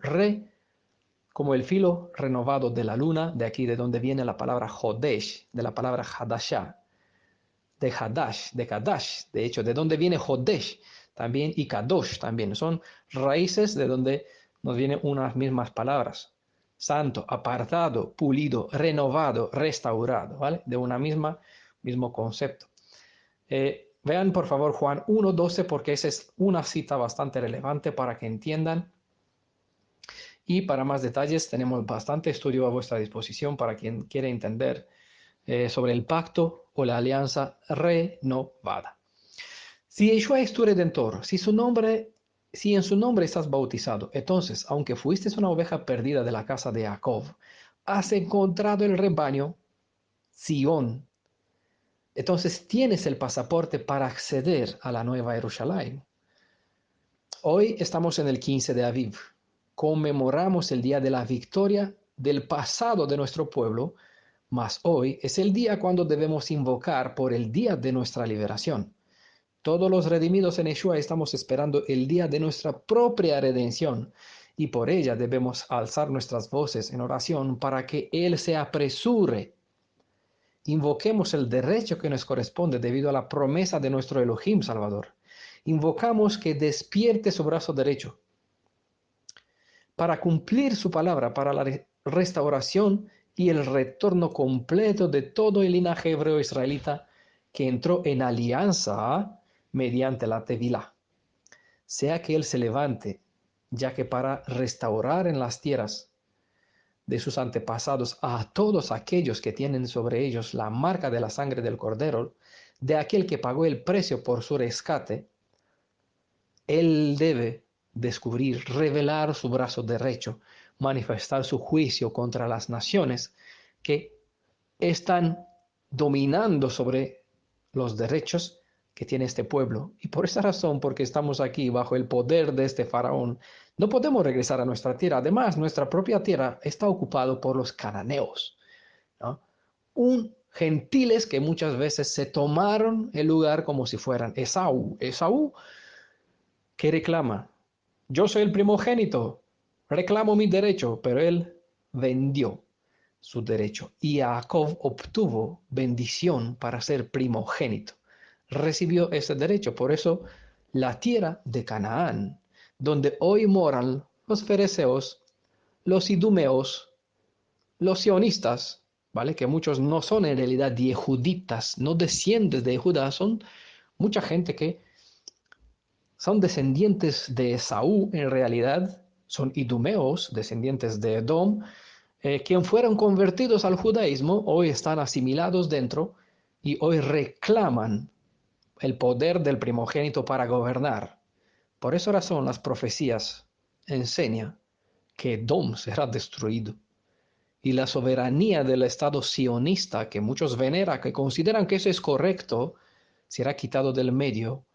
como el filo renovado de la luna, de aquí de donde viene la palabra Hodesh, de la palabra Hadashah, de Hadash, de Kadash, de hecho, de donde viene Hodesh también y Kadosh también, son raíces de donde nos vienen unas mismas palabras. Santo, apartado, pulido, renovado, restaurado, ¿vale? De una mismo concepto. Vean por favor Juan 1:12 porque esa es una cita bastante relevante para que entiendan. Y para más detalles tenemos bastante estudio a vuestra disposición para quien quiere entender sobre el pacto o la alianza renovada. Si Yeshua es tu redentor, si en su nombre estás bautizado, entonces, aunque fuiste una oveja perdida de la casa de Jacob, has encontrado el rebaño, Sion. Entonces tienes el pasaporte para acceder a la nueva Jerusalén. Hoy estamos en el 15 de Aviv. Conmemoramos el día de la victoria del pasado de nuestro pueblo, mas hoy es el día cuando debemos invocar por el día de nuestra liberación. Todos los redimidos en Yeshua estamos esperando el día de nuestra propia redención y por ella debemos alzar nuestras voces en oración para que Él se apresure. Invoquemos el derecho que nos corresponde debido a la promesa de nuestro Elohim Salvador. Invocamos que despierte su brazo derecho para cumplir su palabra, para la restauración y el retorno completo de todo el linaje hebreo israelita que entró en alianza mediante la Tevilá. Sea que Él se levante, ya que para restaurar en las tierras de sus antepasados a todos aquellos que tienen sobre ellos la marca de la sangre del Cordero, de aquel que pagó el precio por su rescate, Él debe descubrir, revelar su brazo derecho, manifestar su juicio contra las naciones que están dominando sobre los derechos que tiene este pueblo. Y por esa razón, porque estamos aquí bajo el poder de este faraón, no podemos regresar a nuestra tierra. Además, nuestra propia tierra está ocupada por los cananeos, ¿no? Gentiles que muchas veces se tomaron el lugar como si fueran Esaú. Esaú, ¿qué reclama? Yo soy el primogénito, reclamo mi derecho, pero él vendió su derecho y Jacob obtuvo bendición para ser primogénito. Recibió ese derecho, por eso la tierra de Canaán, donde hoy moran los fereceos, los idumeos, los sionistas, ¿vale? Que muchos no son en realidad yehuditas, no descienden de Judá, son mucha gente que son descendientes de Esaú en realidad, son idumeos, descendientes de Edom, quien fueron convertidos al judaísmo, hoy están asimilados dentro y hoy reclaman el poder del primogénito para gobernar. Por esa razón las profecías enseñan que Edom será destruido y la soberanía del Estado sionista que muchos veneran, que consideran que eso es correcto, será quitado del medio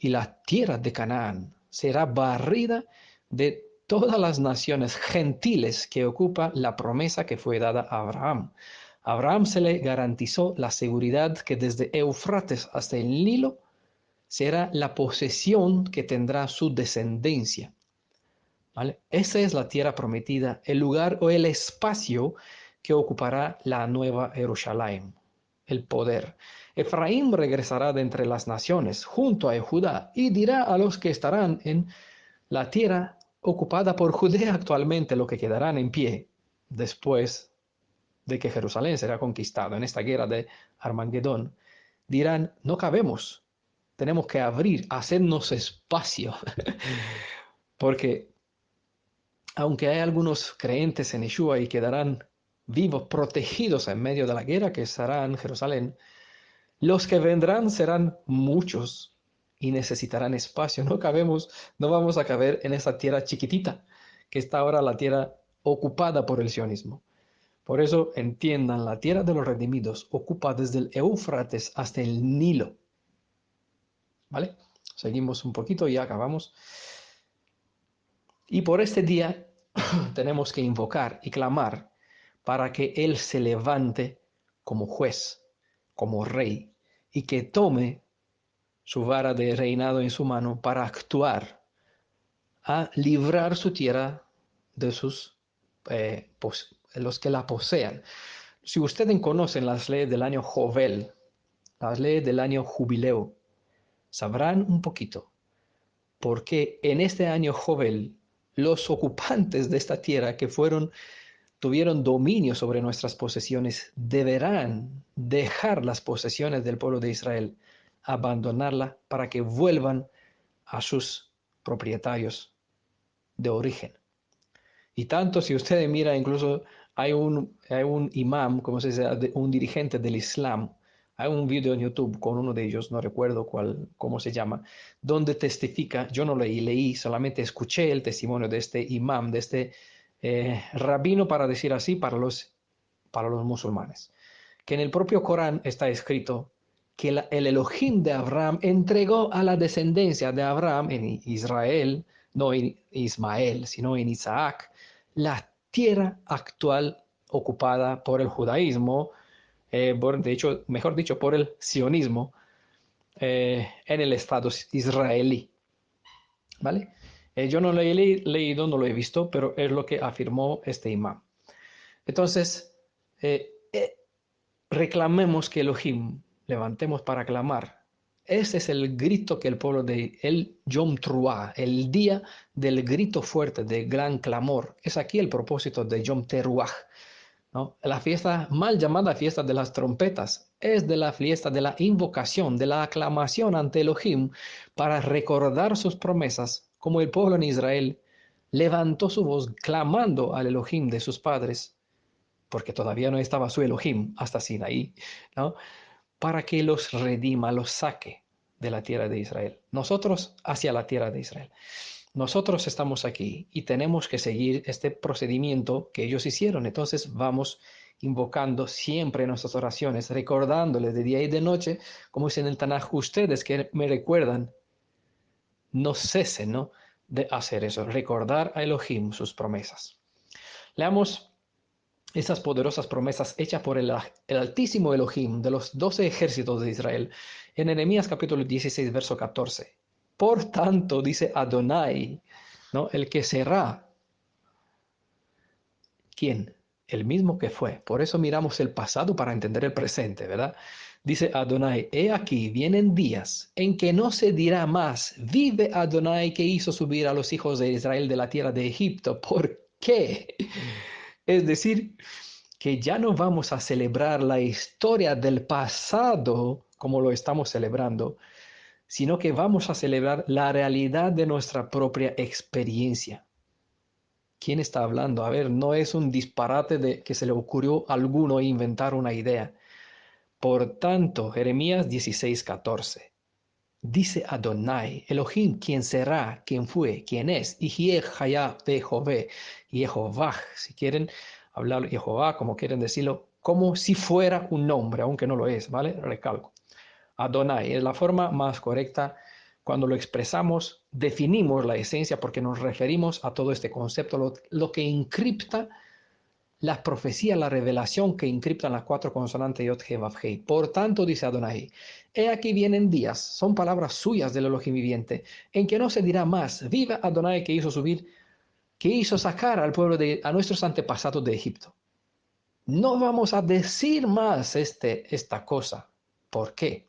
y la tierra de Canaán será barrida de todas las naciones gentiles que ocupa la promesa que fue dada a Abraham. A Abraham se le garantizó la seguridad que desde Eufrates hasta el Nilo será la posesión que tendrá su descendencia. ¿Vale? Esa es la tierra prometida, el lugar o el espacio que ocupará la nueva Jerusalén, el poder. Efraín regresará de entre las naciones junto a Judá y dirá a los que estarán en la tierra ocupada por Judea actualmente, lo que quedarán en pie después de que Jerusalén será conquistado en esta guerra de Armagedón, dirán, no cabemos, tenemos que abrir, hacernos espacio, porque aunque hay algunos creyentes en Yeshua y quedarán vivos, protegidos en medio de la guerra que estará en Jerusalén, los que vendrán serán muchos y necesitarán espacio. No cabemos, no vamos a caber en esa tierra chiquitita que está ahora la tierra ocupada por el sionismo. Por eso entiendan, la tierra de los redimidos ocupa desde el Éufrates hasta el Nilo. ¿Vale? Seguimos un poquito y ya acabamos. Y por este día tenemos que invocar y clamar para que Él se levante como juez, como rey, y que tome su vara de reinado en su mano para actuar, a librar su tierra de los que la posean. Si ustedes conocen las leyes del año Jovel, las leyes del año Jubileo, sabrán un poquito porque en este año Jovel los ocupantes de esta tierra que tuvieron dominio sobre nuestras posesiones deberán dejar las posesiones del pueblo de Israel, abandonarla para que vuelvan a sus propietarios de origen. Y tanto si ustedes miran, incluso hay un imam, como se dice, un dirigente del Islam. Hay un video en YouTube con uno de ellos, no recuerdo cómo se llama, donde testifica, yo no leí, solamente escuché el testimonio de este imam, de este rabino, para decir así, para los musulmanes, que en el propio Corán está escrito que el Elohim de Abraham entregó a la descendencia de Abraham en Israel, no en Ismael, sino en Isaac, la tierra actual ocupada por el judaísmo, de hecho, mejor dicho, por el sionismo, en el Estado israelí. ¿Vale? Yo no lo he leído, no lo he visto, pero es lo que afirmó este imam. Entonces, reclamemos que Elohim, levantemos para clamar. Ese es el grito que el pueblo de el Yom Teruah, el día del grito fuerte, del gran clamor. Es aquí el propósito de Yom Teruah, ¿no? La fiesta mal llamada fiesta de las trompetas es de la fiesta de la invocación, de la aclamación ante Elohim para recordar sus promesas, como el pueblo en Israel levantó su voz clamando al Elohim de sus padres, porque todavía no estaba su Elohim hasta Sinaí, ¿no? Para que los redima, los saque de la tierra de Israel. Nosotros hacia la tierra de Israel. Nosotros estamos aquí y tenemos que seguir este procedimiento que ellos hicieron. Entonces vamos invocando siempre en nuestras oraciones, recordándoles de día y de noche, como dice en el Tanaj, ustedes que me recuerdan, no cesen, ¿no?, de hacer eso, recordar a Elohim sus promesas. Leamos esas poderosas promesas hechas por el Altísimo Elohim de los 12 ejércitos de Israel en Nehemías capítulo 16, verso 14. Por tanto, dice Adonai, ¿no?, el que será. ¿Quién? El mismo que fue. Por eso miramos el pasado para entender el presente, ¿verdad? Dice Adonai, he aquí, vienen días en que no se dirá más, vive Adonai que hizo subir a los hijos de Israel de la tierra de Egipto. ¿Por qué? Es decir, que ya no vamos a celebrar la historia del pasado como lo estamos celebrando, sino que vamos a celebrar la realidad de nuestra propia experiencia. ¿Quién está hablando? A ver, no es un disparate de que se le ocurrió a alguno inventar una idea. Por tanto, Jeremías 16:14. Dice Adonai, Elohim, quién será, quién fue, quién es, y Hayah de Jové, y Jehová, si quieren hablar Jehová, como quieren decirlo, como si fuera un nombre, aunque no lo es, ¿vale? Recalco. Adonai es la forma más correcta. Cuando lo expresamos, definimos la esencia porque nos referimos a todo este concepto, lo que encripta la profecía, la revelación que encriptan las 4 consonantes Yod, He, Vav, Hei. Por tanto, dice Adonai, he aquí vienen días, son palabras suyas del Elohim viviente, en que no se dirá más, viva Adonai que hizo subir, que hizo sacar al pueblo a nuestros antepasados de Egipto. No vamos a decir más esta cosa. ¿Por qué?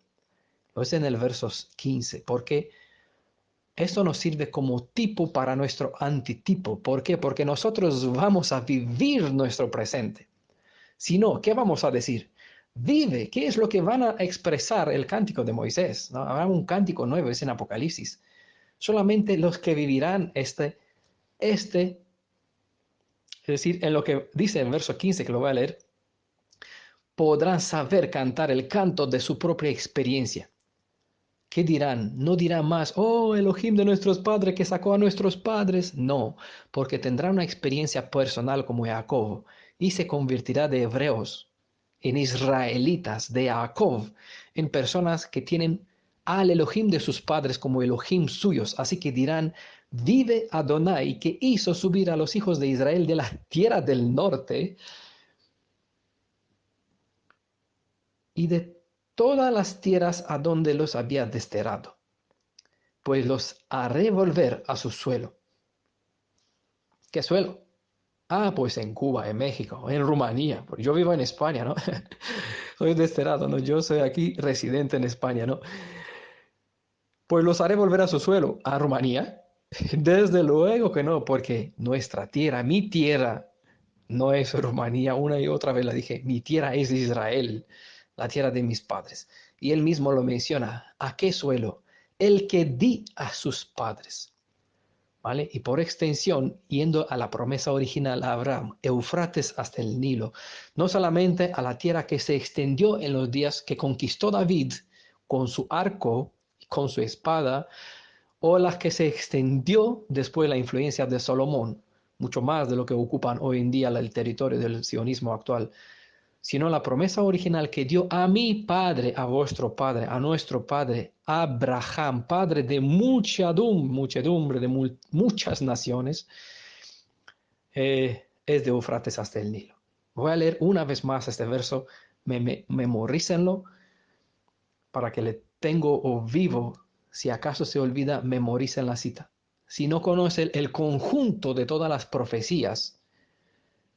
Lo es en el verso 15, porque esto nos sirve como tipo para nuestro antitipo. ¿Por qué? Porque nosotros vamos a vivir nuestro presente. Si no, ¿qué vamos a decir? Vive, ¿qué es lo que van a expresar el cántico de Moisés? ¿No? Habrá un cántico nuevo, es en Apocalipsis. Solamente los que vivirán es decir, en lo que dice el verso 15, que lo voy a leer, podrán saber cantar el canto de su propia experiencia. ¿Qué dirán? No dirán más, oh Elohim de nuestros padres que sacó a nuestros padres. No, porque tendrá una experiencia personal como Jacob y se convertirá de hebreos en israelitas de Jacob, en personas que tienen al Elohim de sus padres como Elohim suyos. Así que dirán, vive Adonai que hizo subir a los hijos de Israel de la tierra del norte y de todas las tierras a donde los había desterrado, pues los haré volver a su suelo. ¿Qué suelo? Ah, pues en Cuba, en México, en Rumanía, porque yo vivo en España, ¿no? Soy desterrado, ¿no? Yo soy aquí residente en España, ¿no? Pues los haré volver a su suelo, a Rumanía. Desde luego que no, porque nuestra tierra, mi tierra, no es Rumanía. Una y otra vez la dije, mi tierra es Israel, la tierra de mis padres. Y él mismo lo menciona. ¿A qué suelo? El que di a sus padres. ¿vale? Y por extensión, yendo a la promesa original a Abraham, Eufrates hasta el Nilo, no solamente a la tierra que se extendió en los días que conquistó David con su arco, con su espada, o la que se extendió después de la influencia de Salomón, mucho más de lo que ocupan hoy en día el territorio del sionismo actual, sino la promesa original que dio a mi padre, a vuestro padre, a nuestro padre, Abraham, padre de muchedumbre, de muchas naciones, es de Eufrates hasta el Nilo. Voy a leer una vez más este verso, memorícenlo para que le tengo o vivo. Si acaso se olvida, memoricen la cita. Si no conocen el conjunto de todas las profecías,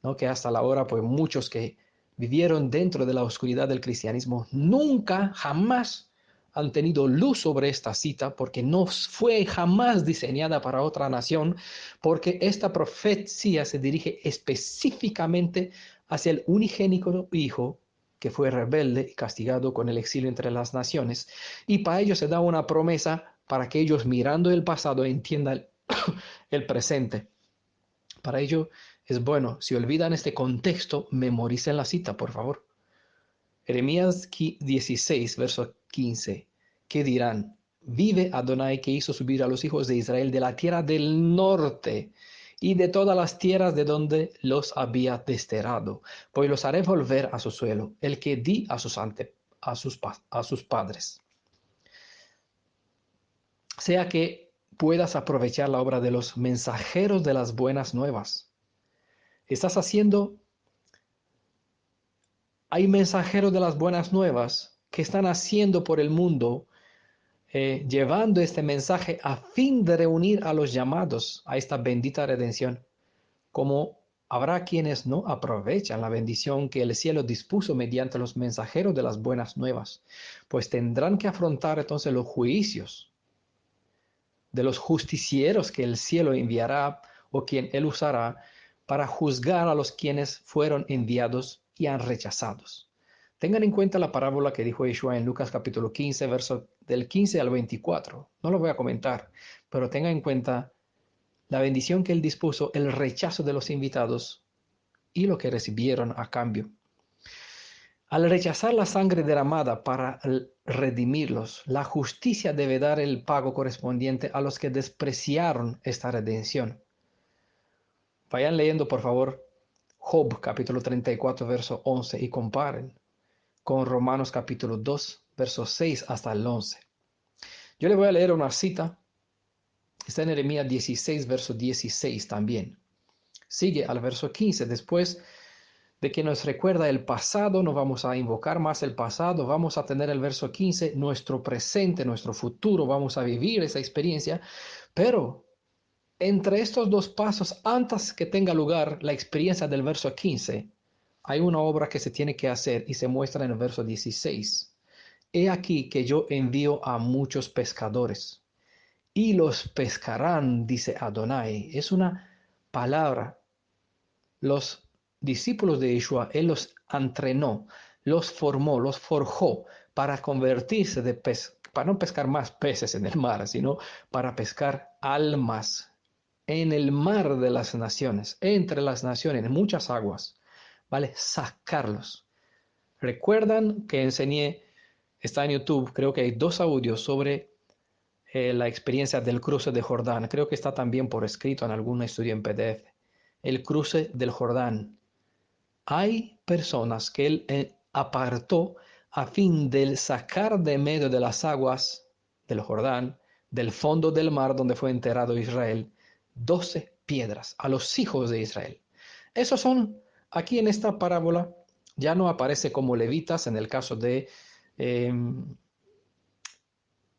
¿no? Que hasta la hora, pues muchos que vivieron dentro de la oscuridad del cristianismo nunca, jamás han tenido luz sobre esta cita porque no fue jamás diseñada para otra nación, porque esta profecía se dirige específicamente hacia el unigénico Hijo que fue rebelde y castigado con el exilio entre las naciones, y para ellos se da una promesa para que ellos mirando el pasado entiendan el presente. Para ello es bueno, si olvidan este contexto, memoricen la cita, por favor. Jeremías 16, verso 15. ¿Qué dirán? Vive Adonai que hizo subir a los hijos de Israel de la tierra del norte y de todas las tierras de donde los había desterrado, pues los haré volver a su suelo, el que di a sus padres. Sea que puedas aprovechar la obra de los mensajeros de las buenas nuevas. Estás haciendo Hay mensajeros de las buenas nuevas que están haciendo por el mundo, llevando este mensaje a fin de reunir a los llamados a esta bendita redención. Como habrá quienes no aprovechan la bendición que el cielo dispuso mediante los mensajeros de las buenas nuevas, pues tendrán que afrontar entonces los juicios de los justicieros que el cielo enviará o quien él usará para juzgar a los quienes fueron enviados y han rechazados. Tengan en cuenta la parábola que dijo Yeshua en Lucas capítulo 15, verso del 15 al 24. No lo voy a comentar, pero tengan en cuenta la bendición que él dispuso, el rechazo de los invitados y lo que recibieron a cambio. Al rechazar la sangre derramada para redimirlos, la justicia debe dar el pago correspondiente a los que despreciaron esta redención. Vayan leyendo, por favor, Job capítulo 34, verso 11 y comparen con Romanos capítulo 2, versos 6 hasta el 11. Yo le voy a leer una cita. Está en Jeremías 16, verso 16 también. Sigue al verso 15. Después de que nos recuerda el pasado, no vamos a invocar más el pasado, vamos a tener el verso 15, nuestro presente, nuestro futuro, vamos a vivir esa experiencia, pero entre estos dos pasos, antes que tenga lugar la experiencia del verso 15, hay una obra que se tiene que hacer y se muestra en el verso 16. He aquí que yo envío a muchos pescadores y los pescarán, dice Adonai. Es una palabra. Los discípulos de Yeshua, él los entrenó, los formó, los forjó para convertirse de pez, para no pescar más peces en el mar, sino para pescar almas en el mar de las naciones, entre las naciones, en muchas aguas, ¿vale? Sacarlos. Recuerdan que enseñé, está en YouTube, creo que hay 2 audios sobre la experiencia del cruce de Jordán. Creo que está también por escrito en algún estudio en PDF. El cruce del Jordán. Hay personas que él apartó a fin de sacar de medio de las aguas del Jordán, del fondo del mar donde fue enterrado Israel, 12 piedras a los hijos de Israel. Esos son, aquí en esta parábola, ya no aparece como levitas en el caso de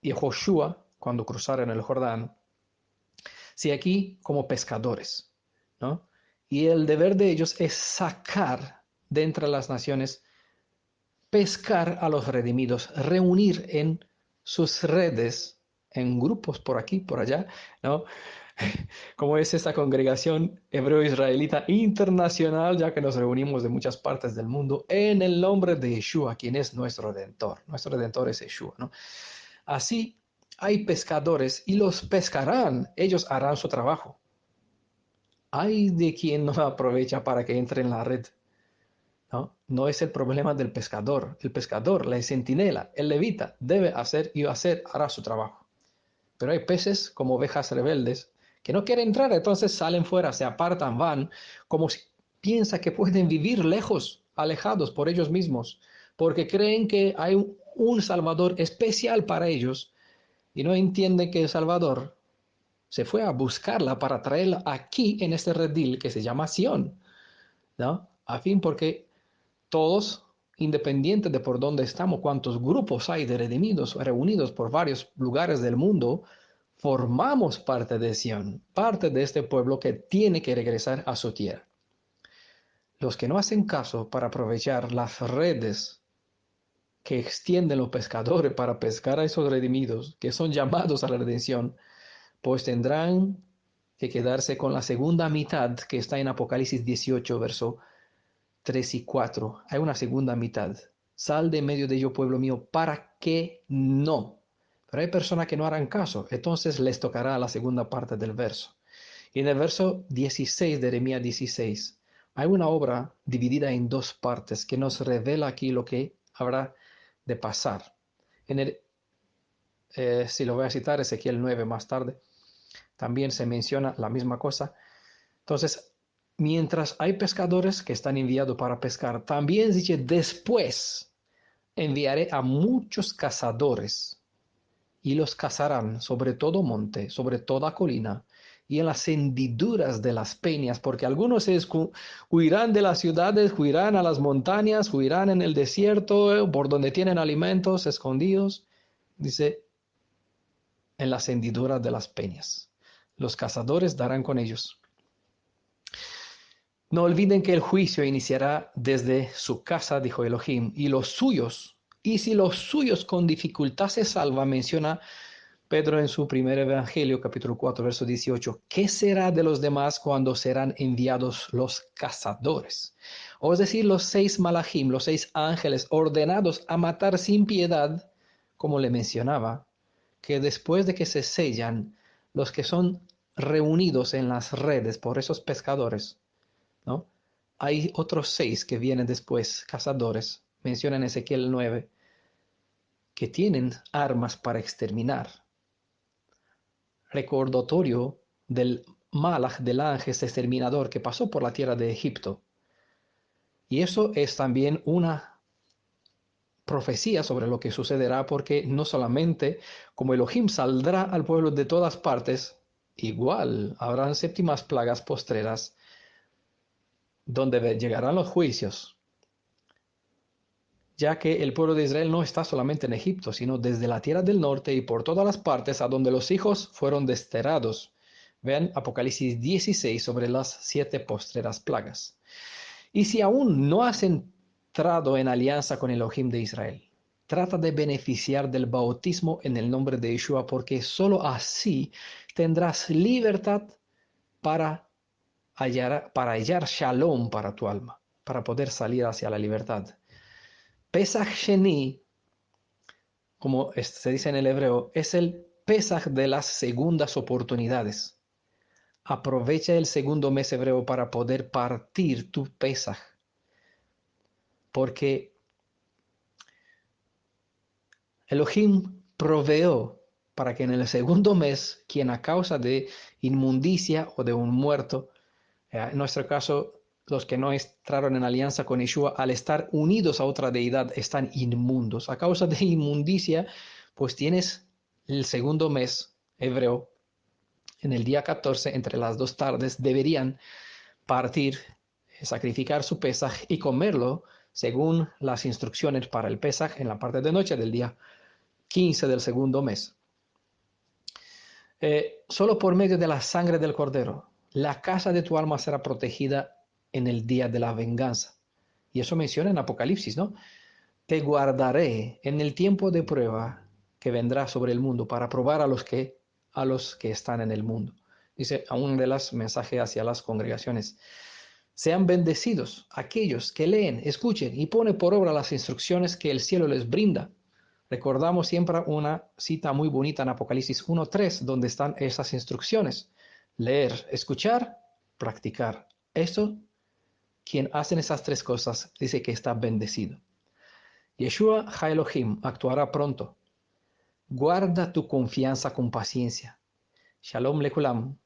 Yehoshua, cuando cruzaron el Jordán, si aquí como pescadores, ¿no? Y el deber de ellos es sacar de entre las naciones, pescar a los redimidos, reunir en sus redes, en grupos por aquí, por allá, ¿no? Como es esta congregación hebreo-israelita internacional, ya que nos reunimos de muchas partes del mundo, en el nombre de Yeshua, quien es nuestro Redentor. Nuestro Redentor es Yeshua, ¿no? Así, Hay pescadores y los pescarán, ellos harán su trabajo. Hay de quien no aprovecha para que entre en la red. ¿No? No es el problema del pescador. El pescador, la centinela, el levita, debe hacer y hará su trabajo. Pero hay peces como ovejas rebeldes que no quieren entrar, entonces salen fuera, se apartan, van, como si piensan que pueden vivir lejos, alejados por ellos mismos, porque creen que hay un Salvador especial para ellos y no entienden que el Salvador se fue a buscarla para traerla aquí en este redil que se llama Sión, ¿no? A fin porque todos, independiente de por dónde estamos, cuántos grupos hay de redimidos reunidos por varios lugares del mundo, formamos parte de Sión, parte de este pueblo que tiene que regresar a su tierra. Los que no hacen caso para aprovechar las redes que extienden los pescadores para pescar a esos redimidos, que son llamados a la redención, pues tendrán que quedarse con la segunda mitad que está en Apocalipsis 18, verso 3 y 4. Hay una segunda mitad. Sal de medio de ello, pueblo mío, para que no. Pero hay personas que no harán caso, entonces les tocará la segunda parte del verso. Y en el verso 16 de Jeremías 16, hay una obra dividida en dos partes que nos revela aquí lo que habrá de pasar. Si lo voy a citar, Ezequiel 9 más tarde, también se menciona la misma cosa. Entonces, mientras hay pescadores que están enviados para pescar, también dice, después enviaré a muchos cazadores y los cazarán sobre todo monte, sobre toda colina y en las hendiduras de las peñas, porque algunos huirán de las ciudades, huirán a las montañas, huirán en el desierto, por donde tienen alimentos escondidos, dice, en las hendiduras de las peñas. Los cazadores darán con ellos. No olviden que el juicio iniciará desde su casa, dijo Elohim, y si los suyos con dificultad se salvan, menciona Pedro en su primer evangelio, capítulo 4, verso 18, ¿qué será de los demás cuando serán enviados los cazadores? O es decir, los 6 malachim, los 6 ángeles ordenados a matar sin piedad, como le mencionaba, que después de que se sellan, los que son reunidos en las redes por esos pescadores, ¿no? Hay otros 6 que vienen después, cazadores, menciona en Ezequiel 9, que tienen armas para exterminar. Recordatorio del Malach, del ángel exterminador que pasó por la tierra de Egipto. Y eso es también una profecía sobre lo que sucederá, porque no solamente como Elohim saldrá al pueblo de todas partes, igual habrán séptimas plagas postreras donde llegarán los juicios, ya que el pueblo de Israel no está solamente en Egipto, sino desde la tierra del norte y por todas las partes a donde los hijos fueron desterrados. Vean Apocalipsis 16 sobre las 7 postreras plagas. Y si aún no has entrado en alianza con Elohim de Israel, trata de beneficiar del bautismo en el nombre de Yeshua, porque sólo así tendrás libertad para hallar shalom para tu alma, para poder salir hacia la libertad. Pesach Sheni, como se dice en el hebreo, es el Pesach de las segundas oportunidades. Aprovecha el segundo mes hebreo para poder partir tu Pesach, porque Elohim proveó para que en el segundo mes, quien a causa de inmundicia o de un muerto, en nuestro caso, los que no entraron en alianza con Yeshua, al estar unidos a otra deidad, están inmundos. A causa de inmundicia, pues tienes el segundo mes hebreo, en el día 14, entre las 2 tardes, deberían partir, sacrificar su Pesaj y comerlo según las instrucciones para el Pesaj en la parte de noche del día 15 del segundo mes. Solo por medio de la sangre del Cordero, la casa de tu alma será protegida en el día de la venganza. Y eso menciona en Apocalipsis, ¿no? Te guardaré en el tiempo de prueba que vendrá sobre el mundo para probar a los que están en el mundo. Dice aún de los mensajes hacia las congregaciones. Sean bendecidos aquellos que leen, escuchen y ponen por obra las instrucciones que el cielo les brinda. Recordamos siempre una cita muy bonita en Apocalipsis 1:3, donde están esas instrucciones. Leer, escuchar, practicar. Eso, quien hace esas tres cosas, dice que está bendecido. Yeshua Ha Elohim actuará pronto. Guarda tu confianza con paciencia. Shalom lekulam.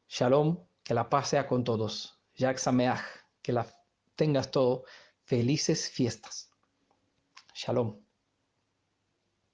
Shalom, que la paz sea con todos. Yag Sameach, que la tengas todo. Felices fiestas. Shalom.